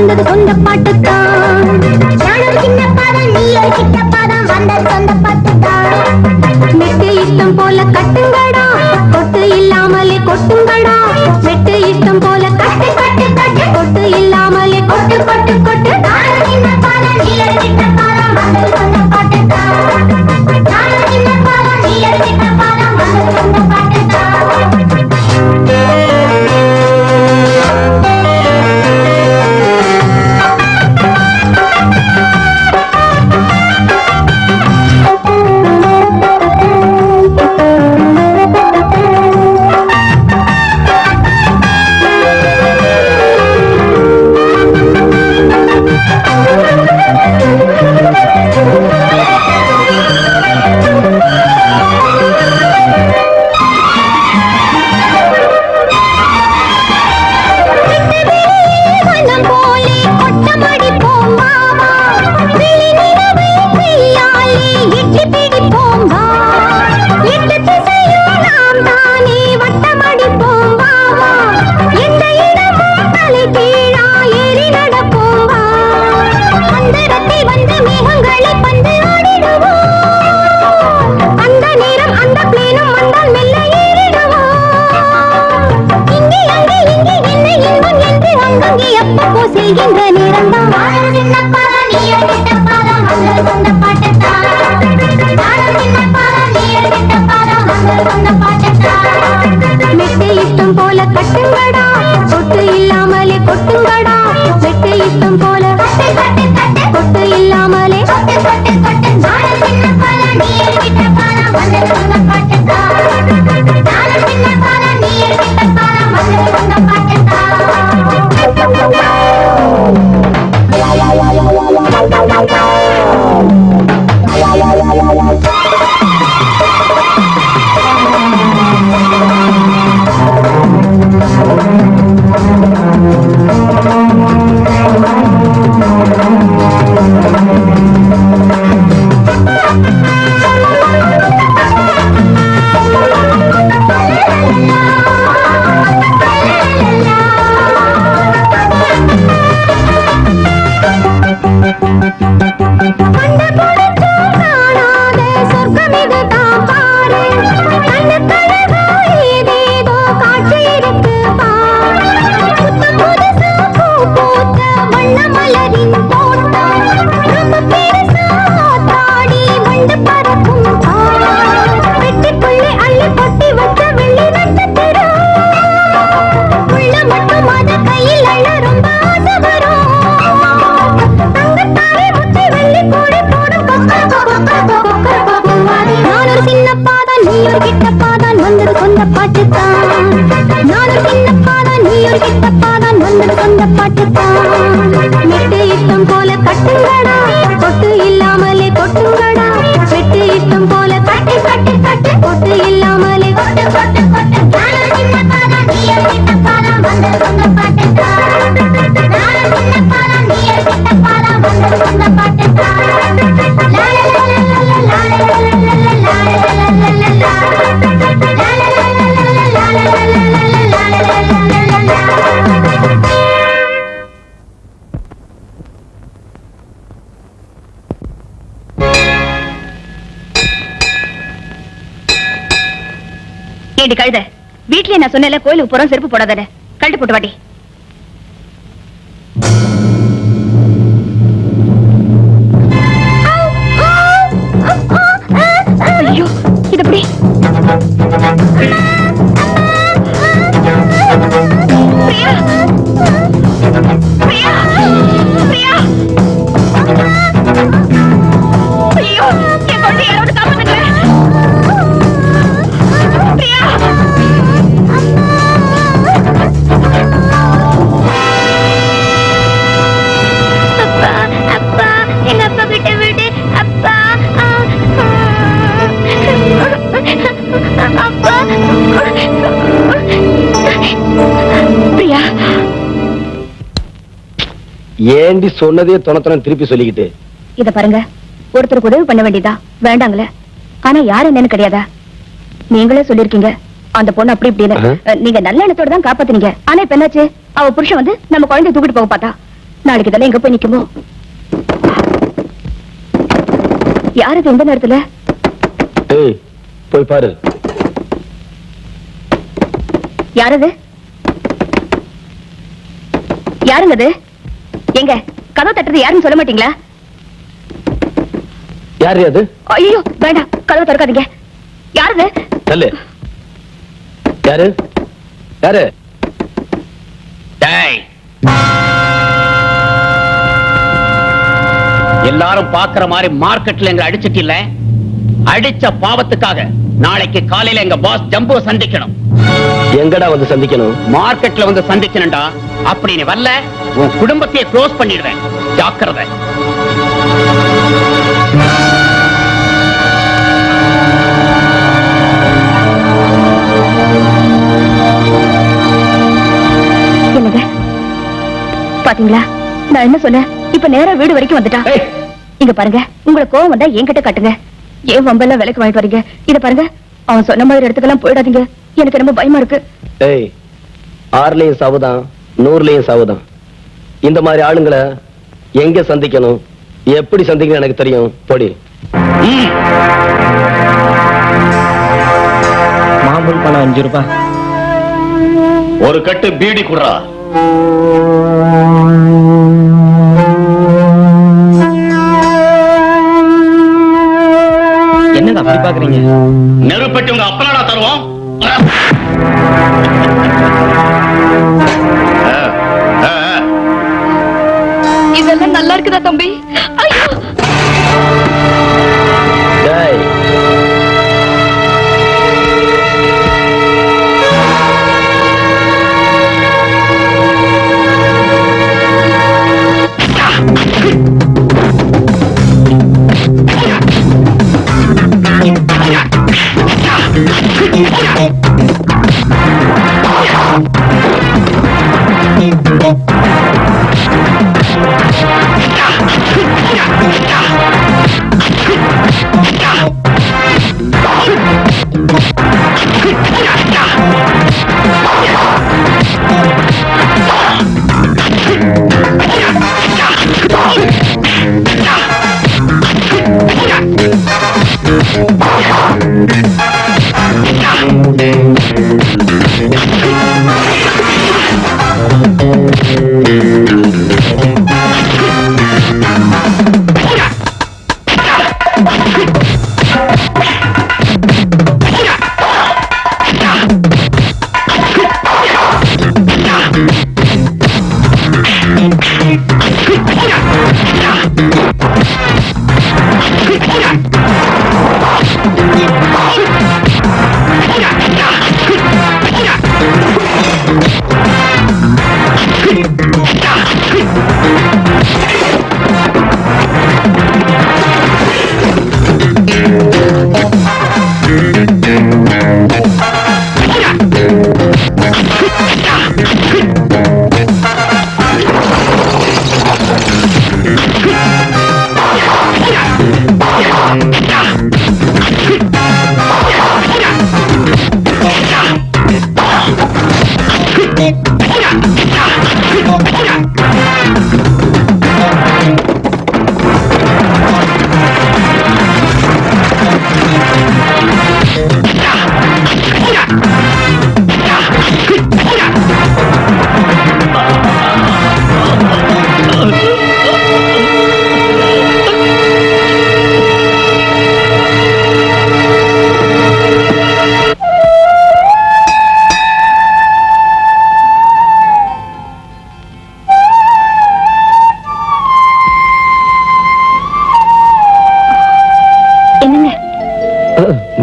வந்தது சொந்த பாட்டுத்தான். நானும் சின்ன பாதம், நீ ஒரு சின்ன பாதம், வந்தது சொந்த பாட்டுத்தான். மெட்டு இஷ்டம் போல கட்டுங்கடா, கொட்டு இல்லாமலே கொட்டுங்கடா. மெட்டு இஷ்டம் போல கட்டு கட்டு கட்டு, கொட்டு இல்லாமலே கொட்டு கொட்டு கொட்டு. நானும் சின்ன பாதம், நீ ஒரு சின்ன பாதம், வந்தது சொந்த பாட்டுத்தான். நானும் சின்ன பாதம், நீ ஒரு சின்ன பாதம், வந்தது சொந்த பாட்டுத்தான். மெட்டு இஷ்டம் போல கட்டுங்கடா, கொட்டு இல்லாமலே கொட்டுங்கடா. மெட்டு இஷ்டம் போல கட்டு கட்டு கட்டு, கொட்டு இல்லாமலே கொட்டு கொட்டு கொட்டு. நானும் சின்ன பாதம், நீ கிட்ட பாதம், வந்தது சொந்த பாட்டுத்தான். நானும் சின்ன பாதம், நீ கிட்ட பாதம், வந்தது சொந்த பாட்டுத்தான். மெட்டு இஷ்டம் போல கட்டுங்கடா, கொட்டு இல்லாமலே கொட்டுங்கடா. மெட்டு இஷ்டம் போல கட்டு கட்டு கட்டு, கொட்டு இல்லாமலே கொட்டு கொட்டு கொட்டு. நானும் சின்ன பாதம், நீ கிட்ட பாதம், வந்தது சொந்த பாட்டுத்தான். நானும் சின்ன பாதம், நீ கிட்ட பாதம், வந்தது சொந்த பாட்டுத்தான். ஏடி கழுத, வீட்லயே நான் சொன்னேன்ல கோயிலுக்கு போறோம், செருப்பு போடாதே. கழட்டி போட்டு வாடி. ஐயோ, இது எப்படி? பிரியா, பிரியா, பிரியா. ஐயோ, என் குழந்தை யாரோட காப்பாத்துங்க. பிரியா. அப்பா, அப்பா, எங்க அப்பா கிட்ட விடு. அப்பா, அப்பா. பிரியா, ஏண்டி சொன்னதே தொணத்தன திருப்பி சொல்லிக்கிட்டு? இத பாருங்க, ஒருத்தருக்கு உதவி பண்ண வேண்டியதா வேண்டாங்களே. ஆனா யாரு என்னன்னு கிடையாதா? நீங்களே சொல்லிருக்கீங்க அந்த பொண்ணு அப்படி இப்படின்னு. நீங்க நல்ல எண்ணத்தோட தான் காப்பாத்துனீங்க. ஆனா இப்ப என்னாச்சு? அவ புருஷன் வந்து நம்ம குழந்தைய தூக்கிட்டு போக பார்த்தா. நாளைக்கு இதெல்லாம் எங்க போய் நிக்குமோ? யாரு இது இந்த நேரத்துல? ஏய், போய் பாரு. யாரது? யாருங்க அது? எங்க கதவு தட்டுறது யாருன்னு சொல்ல மாட்டீங்களா? யாரு அது? ஐயோ வேண்டாம், கதவு திறக்காதீங்க. யாருது? சொல்லு. யாரு? யாரு? டேய், எல்லாரும் பாக்குற மாதிரி மார்க்கெட்ல எங்க அடிச்சிட்டு இல்ல, அடிச்ச பாவத்துக்காக நாளைக்கு காலையில எங்க பாஸ் ஜம்பு சந்திக்கணும். எங்கடா வந்து சந்திக்கணும்? மார்க்கெட்ல வந்து சந்திக்கணும்டா. அப்படி நீ வரல, உன் குடும்பத்தையே க்ளோஸ் பண்ணிடுவேன். ஜாக்கிரதை. என்னங்க பாத்தீங்களா, நான் என்ன சொன்னேன்? இப்ப நேரா வீடு வரைக்கும் வந்துட்டான். ஏய், இங்க பாருங்க, உங்களுக்கு கோவம் வந்தா என்கிட்ட காட்டுங்க. ஏன் வம்பெல்லாம் விலைக்கு வாங்கிட்டு வரீங்க? இத பாருங்க, அவன் சொன்ன மாதிரி இடத்துக்கெல்லாம் போயிடாதீங்க. எனக்கு ரொம்ப பயமா இருக்கு. ஏய், 6லயும் சாவுதான், 100லயும் சாவுதான். இந்த மாதிரி ஆளுங்களை எங்க சந்திக்கணும், எப்படி சந்திக்கணும் எனக்கு தெரியும். பொடி. மாமூல் பணம் 5 ரூபாய். ஒரு கட்டு பீடி குடுறா. என்னங்க அப்படி பாக்குறீங்க? நெருப்பட்டி உங்க அப்பனாடா தருவோம். இதெல்லாம் நல்லா இருக்குதா தம்பி? ஐயோ! டேய்,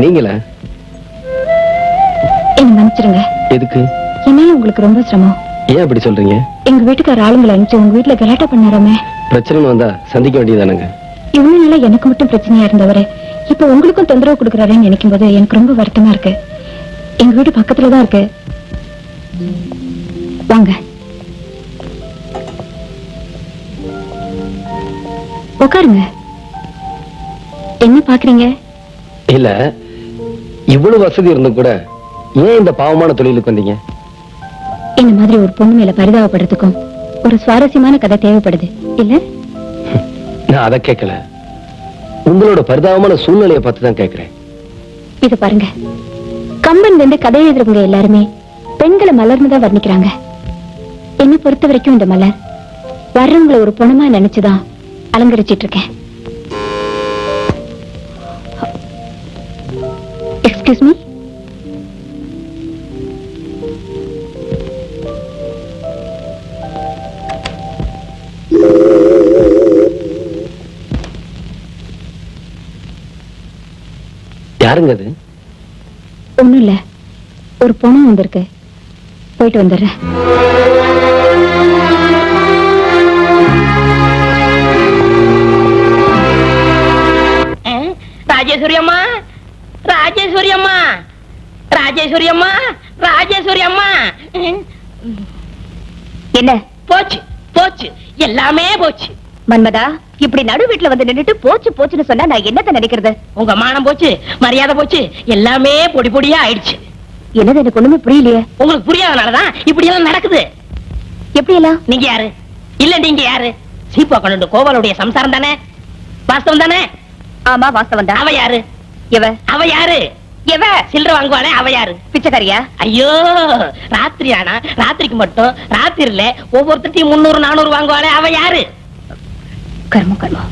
நீங்களா? என்ன மன்னிச்சிருங்க. எதுக்கு? என்னால உங்களுக்கு ரொம்ப சிரமம். ஏன் அப்படி சொல்றீங்க? எங்க வீட்டுக்கார ஆளுங்களை அனுப்பிச்சு உங்க வீட்டுல கலாட்டா பண்ணாராமே. பிரச்சனை வந்தா சந்திக்க வேண்டியதானுங்க. இவ்வளவு நாளா எனக்கு மட்டும் பிரச்சனையா இருந்தவரு இப்ப உங்களுக்கும் தொந்தரவு கொடுக்கறாருன்னு நினைக்கும் போது எனக்கு ரொம்ப வருத்தமா இருக்கு. எங்க வீடு பக்கத்துலதான் இருக்கு. வாங்க உட்காருங்க. என்ன பாக்குறீங்க? இல்ல, இவ்வளவு வசதி இருந்தும் கூட ஏன் இந்த பாவமான தொழிலுக்கு வந்தீங்க? இந்த மாதிரி ஒரு பொண்ணு மேல பரிதாபப்படுறதுக்கும் ஒரு சுவாரஸ்யமான கதை தேவைப்படுது இல்ல? நான் அதை கேட்கல, உங்களோட பரிதாபமான சூழ்நிலையை பார்த்து தான் கேட்கிறேன். இது பாருங்க, கம்பன் வந்து கதை எழுதுறவங்க எல்லாருமே பெண்களை மலர்னுதான் வர்ணிக்கிறாங்க. என்னை பொறுத்த வரைக்கும் இந்த மலர் வர்றவங்களை ஒரு பொணமா நினைச்சுதான் அலங்கரிச்சிட்டு இருக்கேன். Excuse me. யாருங்க அது? ஒண்ணும் இல்ல, ஒரு பொணம் வந்திருக்கு, போயிட்டு வந்துடுறேன். ராஜேஸ்வரி அம்மா, ராஜேஸ்வரி அம்மா, ராஜேஸ்வரி அம்மா, ராஜேஸ்வரி அம்மா. என்ன போச்சு போச்சு, எல்லாமே போச்சு. மன்மதா, இப்படி நடு வீட்டுல வந்து நின்னுட்டு போச்சு போச்சுன்னு சொன்னா நான் என்னத்த நினைக்கிறது? உங்க மானம் போச்சு, மரியாதை போச்சு, எல்லாமே பொடி பொடியா ஆயிடுச்சு. என்னது எனக்கு ஒண்ணுமே புரியலையே. உங்களுக்கு புரியாதனாலதான் இப்படி எல்லாம் நடக்குது. எப்படி எல்லாம்? நீங்க யாரு? இல்ல நீங்க யாரு? சீப்பா கொண்டு கோவாலுடைய சம்சாரம் தானே? வாஸ்தவம் தானே? ஆமா வாஸ்தவம் தான். அவ யாரு? இவ அவ யாரு? இவ சில்லற வாங்குவாளே அவ யாரு? பிச்சைக்காரியா? ஐயோ, ராத்திரி ஆனா ராத்திரிக்கு மட்டும் ராத்திரில ஒவ்வொருத்தையும் 300 400 வாங்குவாளே அவ யாரு? கர்மம் கர்மம்.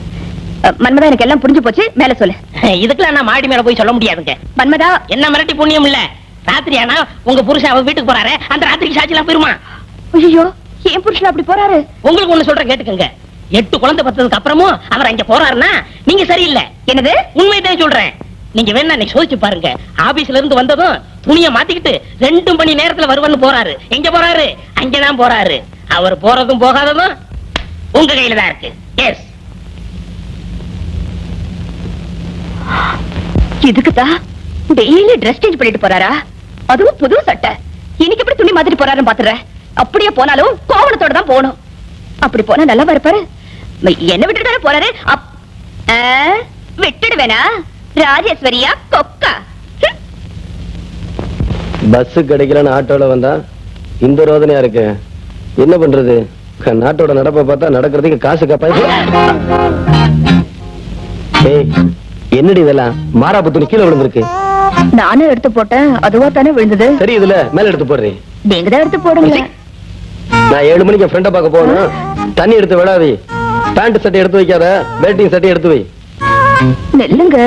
மன்மதா, எனக்கு எல்லாம் புரிஞ்சு போச்சு, மேல சொல்லு. இதுக்கெல்லாம் நான் மாடி மேல போய் சொல்ல முடியாதுங்க. மன்மதா, என்ன மிரட்டி புண்ணியம் இல்ல. ராத்திரி ஆனா உங்க புருஷன் அவ வீட்டுக்கு போறாரு, அந்த ராத்திரிக்கு சாட்சி எல்லாம் போயிருமா? ஐயோ, ஏன் புருஷன் அப்படி போறாரு? உங்களுக்கு ஒண்ணு சொல்றேன் கேட்டுக்கங்க. 8 குழந்தை பத்ததுக்கு அப்புறமும் அவர் அங்க போறாருன்னா நீங்க சரியில்லை. என்னது? உண்மைதான் சொல்றேன். நீங்க வேணா இன்னைக்கு சோதிச்சு பாருங்க. ஆபீஸ்ல இருந்து வந்ததும் துணியை மாத்திக்கிட்டு 2 மணி நேரத்துல வருவன்னு போறாரு. எங்க போறாரு? அங்கதான் போறாரு. அவர் போறதும் போகாததும் உங்க கையில தான் இருக்கு. எஸ். இதுக்குதா டெய்லி ட்ரெஸ் சேஞ்ச் பண்ணிட்டு போறாரா? அதுவும் புது சட்டை. இன்னைக்கு எப்படி துணி மாத்திட்டு போறாருன்னு பாத்துறேன். அப்படியே போனாலும் கோவணத்தோட தான் போகணும். அப்படி போனா நல்லா இருப்பாரு. என்ன விட்டுட்டு தானே போறாரு. விட்டுடுவேனா? ராஜேஸ்வரியா கொக்கா? பஸ் கிடைக்கலன்னு ஆட்டோல வந்தா இந்த ரோதனையா இருக்கு. என்ன பண்றது? நாட்டோட நடப்பை பார்த்தா நடக்கிறதுக்கு காசு கப்பா. என்னடி இதெல்லாம்? மாறாப்பு துணி கீழே விழுந்திருக்கு. நானும் எடுத்து போட்டேன், அதுவா தானே விழுந்தது. சரி, இதுல மேல எடுத்து போடுறேன். நீங்க தான் எடுத்து போடுங்க. நான் 7 மணிக்கு ஃப்ரெண்ட பார்க்க போகணும். தண்ணி எடுத்து விடாதே. பேண்ட் சட்டை எடுத்து வைக்காத, வேட்டிங் சட்டை எடுத்து வை. நெல்லுங்க.